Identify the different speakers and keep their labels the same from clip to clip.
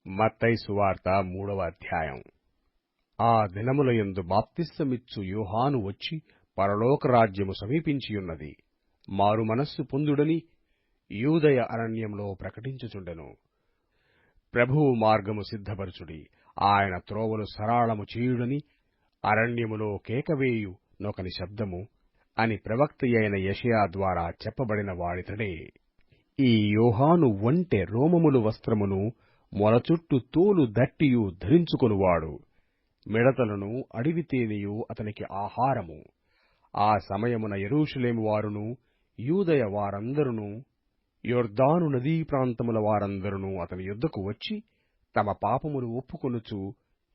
Speaker 1: మత్తయి సువార్త 3వ అధ్యాయం. ఆ దినములయందు బాప్తిస్మమిచ్చు యోహాను వచ్చి, పరలోక రాజ్యము సమీపించియున్నది, మారుమనస్సు పొందుడని యూదయ అరణ్యంలో ప్రకటించుచుండెను. ప్రభువు మార్గము సిద్ధపరచుడి, ఆయన త్రోవలు సరళము చేయుడని అరణ్యములో కేకవేయు నొకని శబ్దము అని ప్రవక్తయైన యెషయా ద్వారా చెప్పబడిన వాడితడే. ఈ యోహాను ఒంటె రోమములు వస్త్రమును, మొలచుట్టు తోలు దట్టియు ధరించుకొనువాడు. మిడతలను, అడవి తేనెయు అతనికి ఆహారము. ఆ సమయమున యెరూషలేము వారును, యూదయ వారందరును, యొర్దాను నదీ ప్రాంతముల వారందరును అతని యొద్దకు వచ్చి, తమ పాపములు ఒప్పుకొనుచు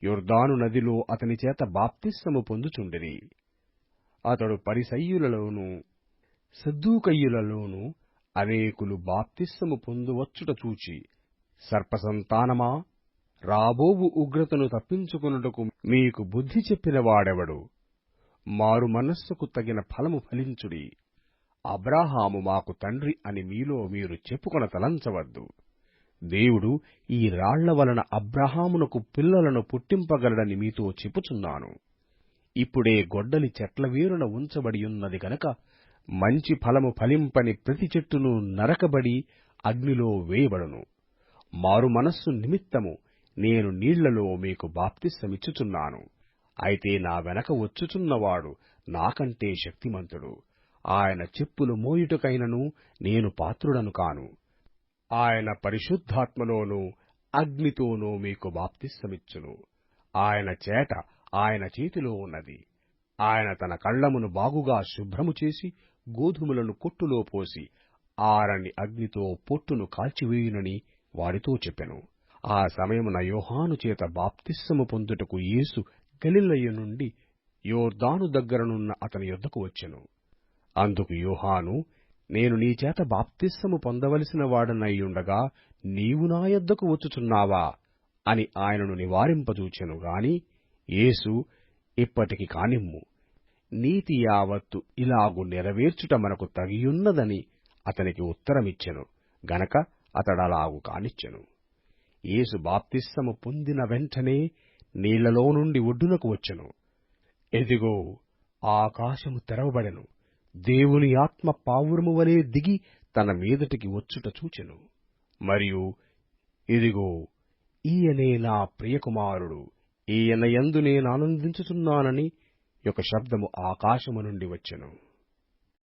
Speaker 1: యొర్దాను నదిలో అతని చేత బాప్తిస్మము పొందుచుండిరి. అతడు పరిసయ్యులలోనూ సద్దూకయ్యులలోనూ అనేకులు బాప్తిస్మము పొందువచ్చుట చూచి, సర్పసంతానమా, రాబోవు ఉగ్రతను తప్పించుకొనుటకు మీకు బుద్ధి చెప్పిన వాడెవడు? మారు మనస్సుకు తగిన ఫలము ఫలించుడి. అబ్రాహాము మాకు తండ్రి అని మీలో మీరు చెప్పుకొన తలంచవద్దు. దేవుడు ఈ రాళ్ల వలన అబ్రాహామునకు పిల్లలను పుట్టింపగలడని మీతో చెప్పుచున్నాను. ఇప్పుడే గొడ్డలి చెట్ల వేరున ఉంచబడియున్నది గనక మంచి ఫలము ఫలింపని ప్రతి చెట్టును నరకబడి అగ్నిలో వేయబడును. మారు మనస్సు నిమిత్తము నేను నీళ్లలో మీకు బాప్తిస్మమిచ్చుచున్నాను. అయితే నా వెనక వచ్చుచున్నవాడు నాకంటే శక్తిమంతుడు. ఆయన చెప్పులు మోయుటకైనను నేను పాత్రుడను కాను. ఆయన పరిశుద్ధాత్మలోనూ అగ్నితోనూ మీకు బాప్తిస్మమిచ్చును. ఆయన చేట ఆయన చేతిలో ఉన్నది. ఆయన తన కళ్ళమును బాగుగా శుభ్రము చేసి గోధుమలను కొట్టులో పోసి ఆరని అగ్నితో పొట్టును కాల్చివేయునని వారితో చెప్పెను. ఆ సమయమున యోహాను చేత బాప్తిస్మము పొందుటకు యేసు గలిలయ నుండి యొర్దాను దగ్గరనున్న అతని యొద్దకు వచ్చెను. అందుకు యోహాను, నేను నీ చేత బాప్తిస్మము పొందవలసిన వాడనయ్యుండగా నీవు నా యొద్దకు వచ్చుచున్నావా అని ఆయనను నివారింపజూచెను గాని, యేసు, ఇప్పటికి కానిమ్ము, నీతి యావత్తు ఇలాగు నెరవేర్చుట మనకు తగియున్నదని అతనికి ఉత్తరమిచ్చెను గనక అతడలాగు కానిచ్చెను. యేసు బాప్తిస్మము పొందిన వెంటనే నీళ్లలో నుండి ఒడ్డునకు వచ్చెను. ఎదిగో, ఆకాశము తెరవబడెను. దేవుని ఆత్మ పావురము వలె దిగి తన మీదటికి వచ్చుట చూచెను. మరియు ఇదిగో, ఈయనే నా ప్రియకుమారుడు, ఈయన యందు నేనానందించుచున్నానని ఒక శబ్దము ఆకాశము నుండి వచ్చెను.